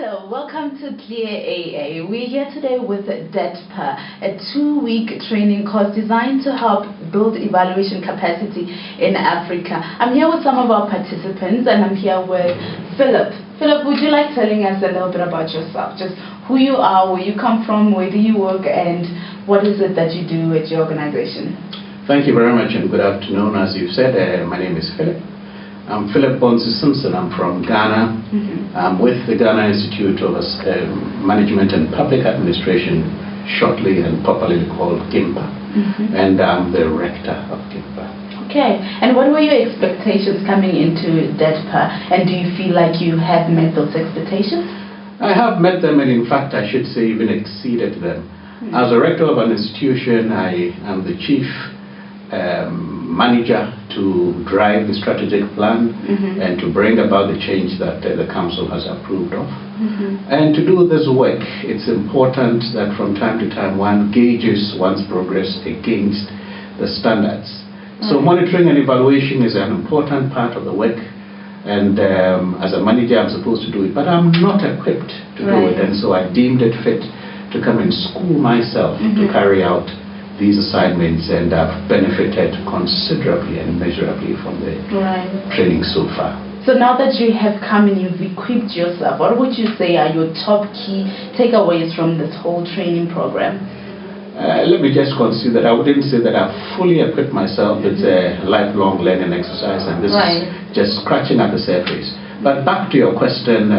Hello, welcome to Clear AA. We're here today with DETPA, a 2-week training course designed to help build evaluation capacity in Africa. I'm here with some of our participants and I'm here with Philip. Philip, would you like telling us a little bit about yourself? Just who you are, where you come from, where do you work, and what is it that you do at your organization? Thank you very much and good afternoon. As you said, my name is Philip. I'm Philip Bonsi-Simpson. I'm from Ghana. I'm with the Ghana Institute of Management and Public Administration, shortly and popularly called GIMPA. And I'm the rector of GIMPA. Okay, and what were your expectations coming into DETPA, and do you feel like you have met those expectations? I have met them, and in fact I should say even exceeded them. As a rector of an institution, I am the chief manager to drive the strategic plan and to bring about the change that the council has approved of. And to do this work, it's important that from time to time one gauges one's progress against the standards. So monitoring and evaluation is an important part of the work, and as a manager I'm supposed to do it, but I'm not equipped to do it, and so I deemed it fit to come and school myself to carry out these assignments, and I've benefited considerably and measurably from the training so far. So now that you have come and you've equipped yourself, what would you say are your top key takeaways from this whole training program? Let me just concede that I wouldn't say that I've fully equipped myself. It's a lifelong learning exercise, and this is just scratching at the surface. But back to your question,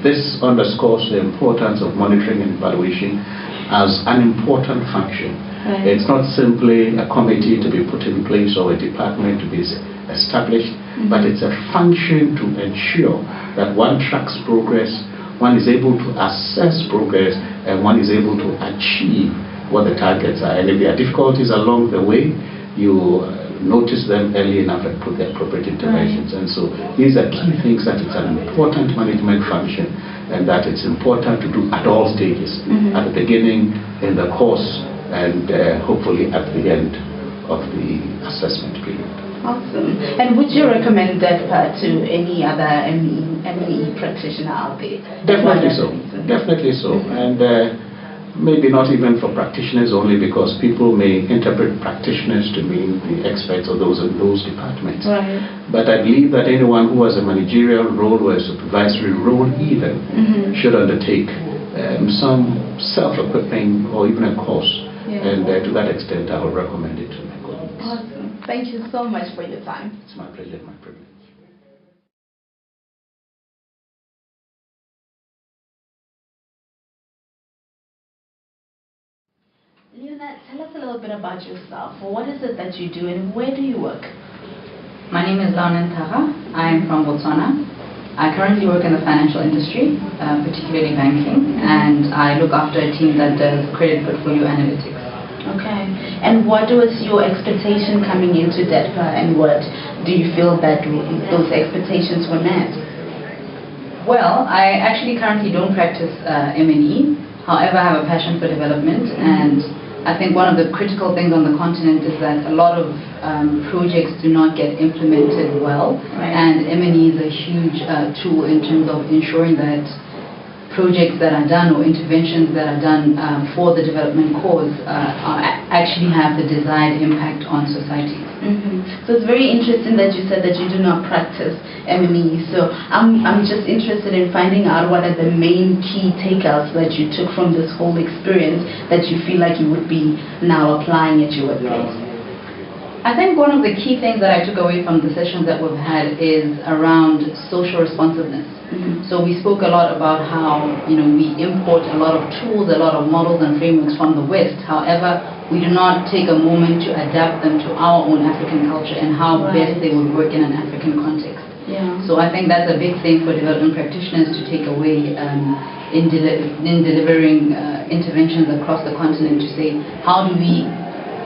this underscores the importance of monitoring and evaluation as an important function. It's not simply a committee to be put in place or a department to be established, but it's a function to ensure that one tracks progress, one is able to assess progress, and one is able to achieve what the targets are. And if there are difficulties along the way, you notice them early enough and put the appropriate interventions. And so these are key things that it's an important management function, and that it's important to do at all stages, at the beginning, in the course, and hopefully at the end of the assessment period. Awesome. And would you recommend DETPA to any other ME practitioner out there? Definitely so. Definitely so. And maybe not even for practitioners only, because people may interpret practitioners to mean the experts or those in those departments. But I believe that anyone who has a managerial role or a supervisory role even should undertake some self-equipping or even a course. And to that extent, I would recommend it to my colleagues. Awesome. Thank you so much for your time. It's my pleasure, my privilege. Leona, tell us a little bit about yourself. What is it that you do and where do you work? My name is Laona Ntara. I am from Botswana. I currently work in the financial industry, particularly banking, and I look after a team that does credit portfolio analytics. Okay. And what was your expectation coming into DETPA, and what do you feel that those expectations were met? Well, I actually currently don't practice M&E. However, I have a passion for development, and I think one of the critical things on the continent is that a lot of projects do not get implemented well, and M&E is a huge tool in terms of ensuring that projects that are done or interventions that are done for the development cause actually have the desired impact on society. So it's very interesting that you said that you do not practice M&E. So I'm just interested in finding out what are the main key takeouts that you took from this whole experience that you feel like you would be now applying at your workplace. I think one of the key things that I took away from the sessions that we've had is around social responsiveness. So we spoke a lot about how we import a lot of tools, a lot of models and frameworks from the West. However, we do not take a moment to adapt them to our own African culture and how best they would work in an African context. So I think that's a big thing for development practitioners to take away in delivering interventions across the continent, to say, how do we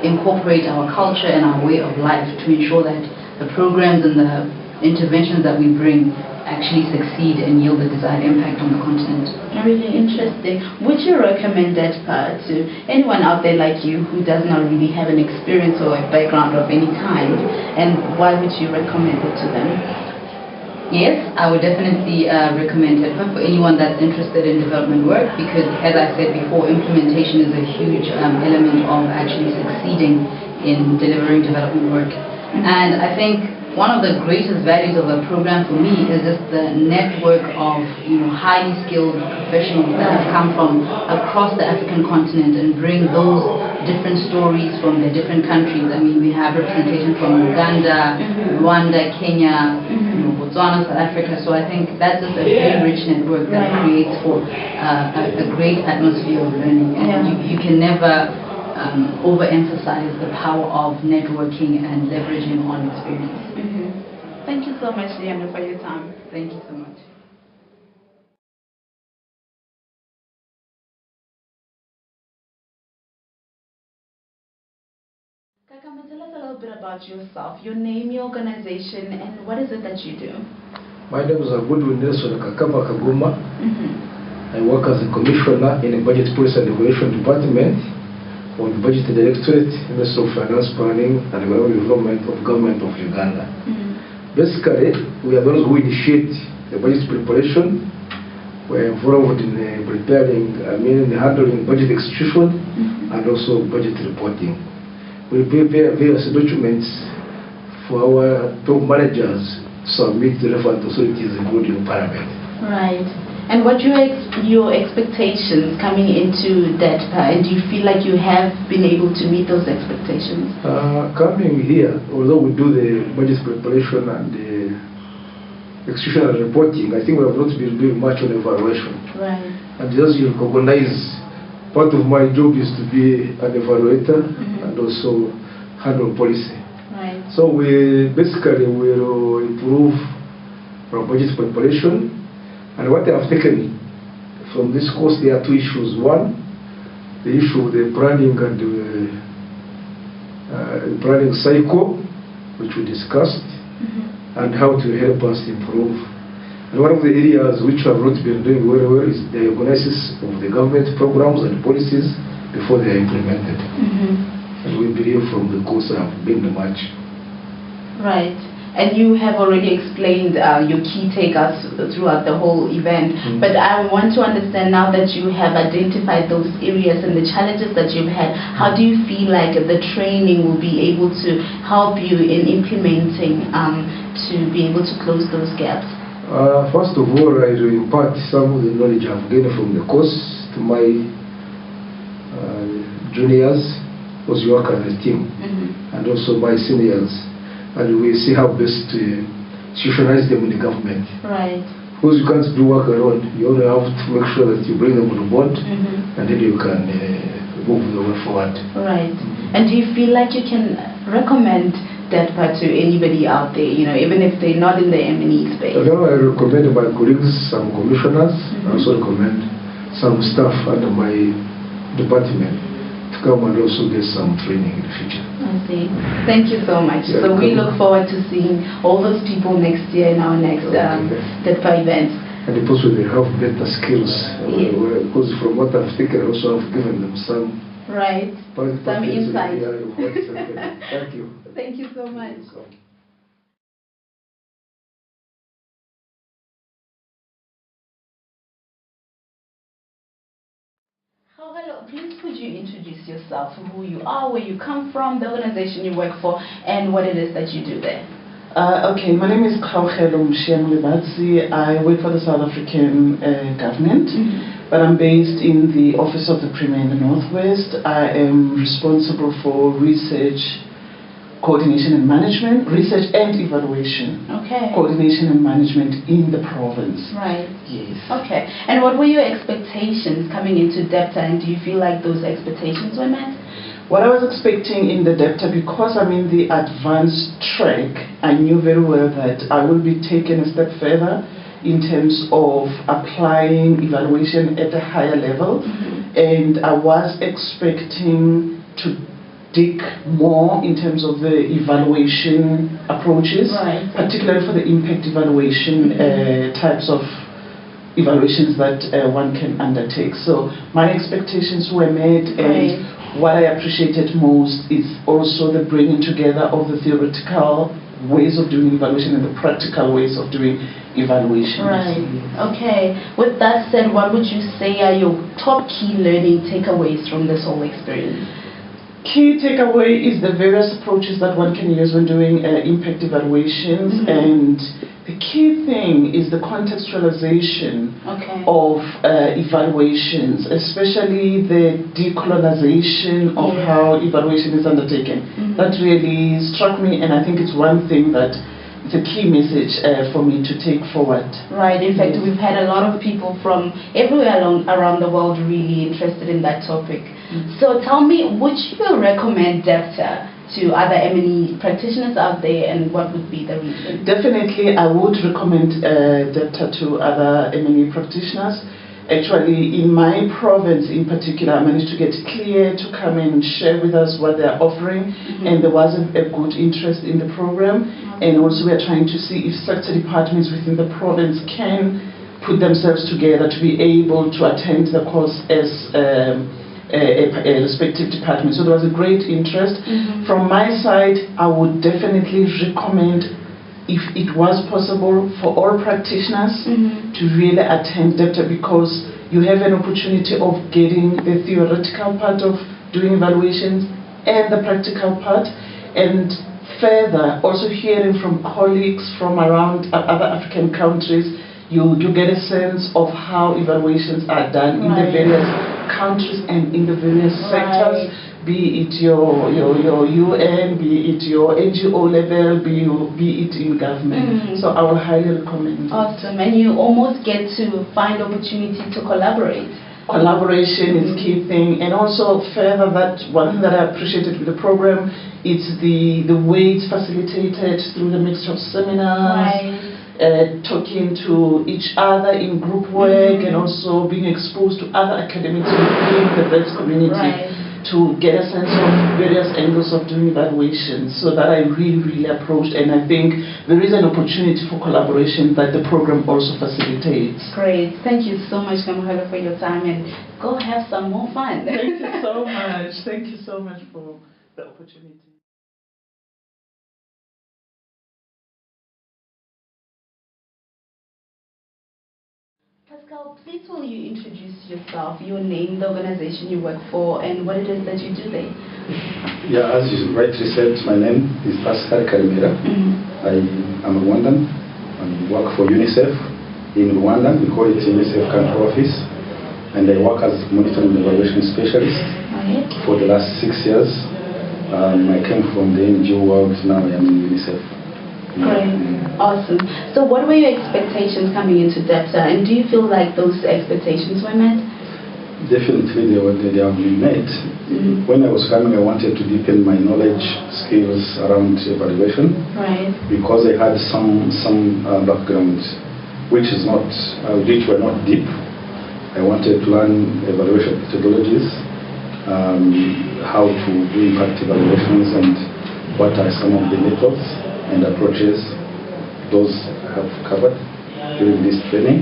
incorporate our culture and our way of life to ensure that the programs and the interventions that we bring actually succeed and yield the desired impact on the continent. Really interesting. Would you recommend DETPA to anyone out there like you who does not really have an experience or a background of any kind, and why would you recommend it to them? Yes, I would definitely recommend DETPA for anyone that's interested in development work, because as I said before, implementation is a huge element of actually succeeding in delivering development work. And I think one of the greatest values of the program for me is just the network of highly skilled professionals that have come from across the African continent and bring those different stories from the different countries. I mean, we have representation from Uganda, Rwanda, Kenya, Botswana, South Africa. So I think that's just a very rich network that creates for a great atmosphere of learning. And you can never overemphasize the power of networking and leveraging on experience. Thank you so much, Diana, for your time. Thank you so much. Kakama, tell us a little bit about yourself, your name, your organization, and what is it that you do? My name is Abudu Nelson Kakama Kaguma. I work as a commissioner in the Budget Policy and Evaluation Department of the Budget Directorate, Ministry of Finance Planning and Development of Government of Uganda. Basically, we are those who initiate the budget preparation. We are involved in preparing, in handling budget execution and also budget reporting. We prepare various documents for our top managers to submit to relevant authorities, including Parliament. Right. And what are your expectations coming into DETPA, and do you feel like you have been able to meet those expectations? Coming here, although we do the budget preparation and the execution and reporting, I think we have not been doing much on evaluation. Right. And as you recognize, part of my job is to be an evaluator and also handle policy. Right. So we basically will improve our budget preparation. And what I have taken from this course, there are two issues. One, the issue of the planning and the planning cycle, which we discussed, and how to help us improve. And one of the areas which have not been doing very well is the analysis of the government programs and policies before they are implemented. And we believe from the course have been much. Right. And you have already explained your key takers throughout the whole event. But I want to understand, now that you have identified those areas and the challenges that you've had, how do you feel like the training will be able to help you in implementing to be able to close those gaps? First of all, I will impart some of the knowledge I've gained from the course to my juniors, those who work as a team, and also my seniors. And we see how best to institutionalize them in the government. Right. Because you can't do work alone. You only have to make sure that you bring them on board, and then you can move the way forward. Right. And do you feel like you can recommend DETPA to anybody out there, even if they're not in the M&E space? I recommend my colleagues, some commissioners. I also recommend some staff under my department to come and also get some training in the future. I see. Thank you so much. Yeah, so we look forward to seeing all those people next year in our next DETPA events. And also they have better skills. Because from what I've taken, I also have given them some some insight. Thank you. Thank you so much. Hello, please could you introduce yourself, who you are, where you come from, the organization you work for, and what it is that you do there? Okay, my name is Kaugelo Mshiamulibatsi. I work for the South African government, but I'm based in the Office of the Premier in the Northwest. I am responsible for research, coordination and management, research and evaluation. Okay. Coordination and management in the province. Right. Yes. Okay. And what were your expectations coming into DETPA, and do you feel like those expectations were met? What I was expecting in the DETPA, because I'm in the advanced track, I knew very well that I will be taken a step further in terms of applying evaluation at a higher level. And I was expecting to dig more in terms of the evaluation approaches, particularly for the impact evaluation types of evaluations that one can undertake. So my expectations were met, and what I appreciated most is also the bringing together of the theoretical ways of doing evaluation and the practical ways of doing evaluation. Right. Okay. With that said, what would you say are your top key learning takeaways from this whole experience? Key takeaway is the various approaches that one can use when doing impact evaluations, and the key thing is the contextualization of evaluations, especially the decolonization of how evaluation is undertaken. That really struck me, and I think it's one thing that it's a key message for me to take forward. Right. In fact, we've had a lot of people from everywhere around the world really interested in that topic. So tell me, would you recommend DETPA to other M&E practitioners out there, and what would be the reason? Definitely, I would recommend DETPA to other M&E practitioners. Actually, in my province in particular, I managed to get Clear to come and share with us what they're offering, and there was a good interest in the program. And also we're trying to see if sector departments within the province can put themselves together to be able to attend the course as a respective department. So there was a great interest. From my side, I would definitely recommend, if it was possible, for all practitioners to really attend DETPA, because you have an opportunity of getting the theoretical part of doing evaluations and the practical part, and further also hearing from colleagues from around other African countries. You get a sense of how evaluations are done in the various countries and in the various sectors, be it your UN, be it your NGO level, be it in government. So I will highly recommend it. Awesome. And you almost get to find opportunity to collaborate. Collaboration is key thing, and also further, that one thing that I appreciated with the program is the way it's facilitated through the mixture of seminars, talking to each other in group work, and also being exposed to other academics within the VETS community to get a sense of various angles of doing evaluations. So that I really approached, and I think there is an opportunity for collaboration that the program also facilitates. Great. Thank you so much, Kamuhela, for your time, and go have some more fun. Thank you so much. Thank you so much for the opportunity. Pascal, please will you introduce yourself, your name, the organization you work for, and what it is that you do there? Yeah, as you rightly said, my name is Pascal Karimera. I am a Rwandan. I work for UNICEF in Rwanda. We call it UNICEF Country Office. And I work as monitoring and evaluation specialist for the last 6 years. I came from the NGO world, now I am in UNICEF. Great. Awesome. So what were your expectations coming into DETPA, and do you feel like those expectations were met? Definitely they have been met. When I was coming, I wanted to deepen my knowledge, skills around evaluation, because I had some background which were not deep. I wanted to learn evaluation methodologies, how to do impact evaluations, and what are some of the methods and approaches. Those I have covered during this training.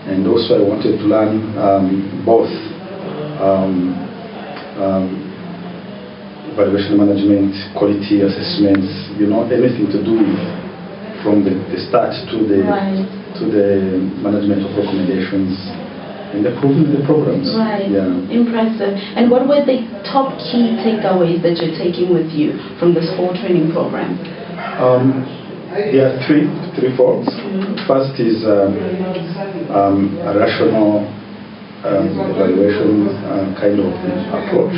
And also I wanted to learn both evaluation management, quality assessments, anything to do with from the start to the management of recommendations and approving the programs. Impressive. And what were the top key takeaways that you're taking with you from this whole training program? There are three forms. First is a rational evaluation kind of approach.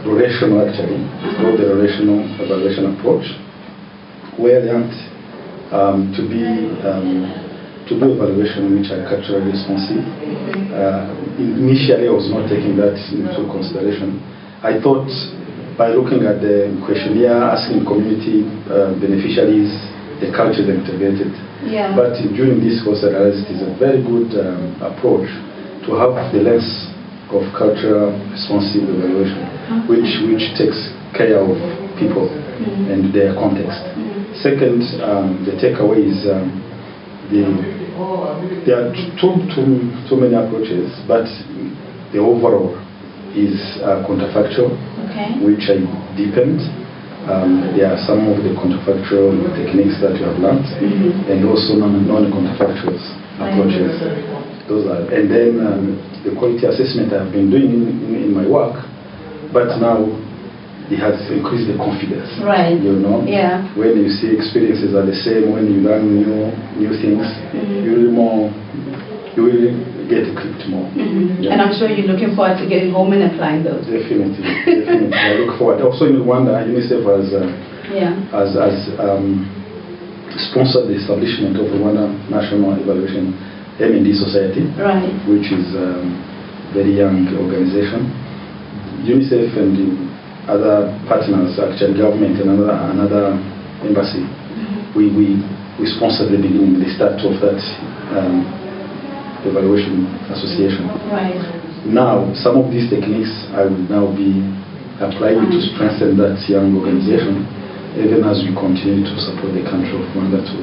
Relational, actually. It's called the relational evaluation approach, where I learned to do evaluation which are culturally responsive. Initially, I was not taking that into consideration. I thought by looking at the questionnaire, asking community beneficiaries, the culture is integrated. But during this course, I realized it is a very good approach to have the lens of cultural responsive evaluation, which takes care of people and their context. Second, the takeaway is there are too many approaches, but the overall is counterfactual, which I deepened. there are some of the counterfactual techniques that you have learned, and also non-counterfactual approaches. Those are, and then the quality assessment I've been doing in my work, but now it has increased the confidence. Right. You know. Yeah. When you see experiences are the same, when you learn new things, you will get equipped more. Yeah. And I'm sure you're looking forward to getting home and applying those. Definitely, definitely. I look forward. Also in Rwanda, UNICEF has sponsored the establishment of Rwanda National Evaluation M&D Society, right, which is a very young organization. UNICEF and the other partners, actually government and another embassy, we sponsored the beginning, the start of that evaluation association. Right. Now, some of these techniques I will now be applying to strengthen that young organization, even as we continue to support the country of Rwanda to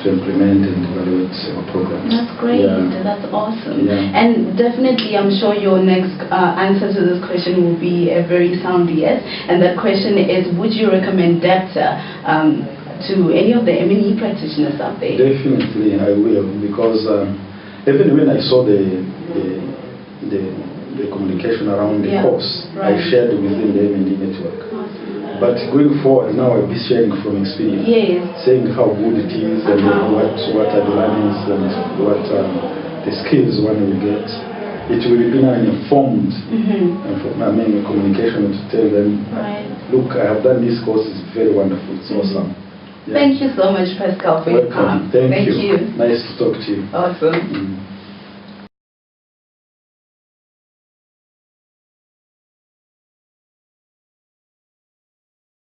implement and evaluate our programs. That's great. Yeah. That's awesome. Yeah. And definitely, I'm sure your next answer to this question will be a very sound yes. And that question is, would you recommend DETPA to any of the M&E practitioners out there? Definitely, I will, because even when I saw the communication around the course, right, I shared within the M&E network. But going forward, now I'll be sharing from experience, yes, saying how good it is and what are the learnings and what the skills one will get. It will be now an informed communication to tell them, right, look, I have done this course, it's very wonderful, it's awesome. Yeah. Thank you so much, Pascal, for your time. Thank you. Nice to talk to you. Awesome.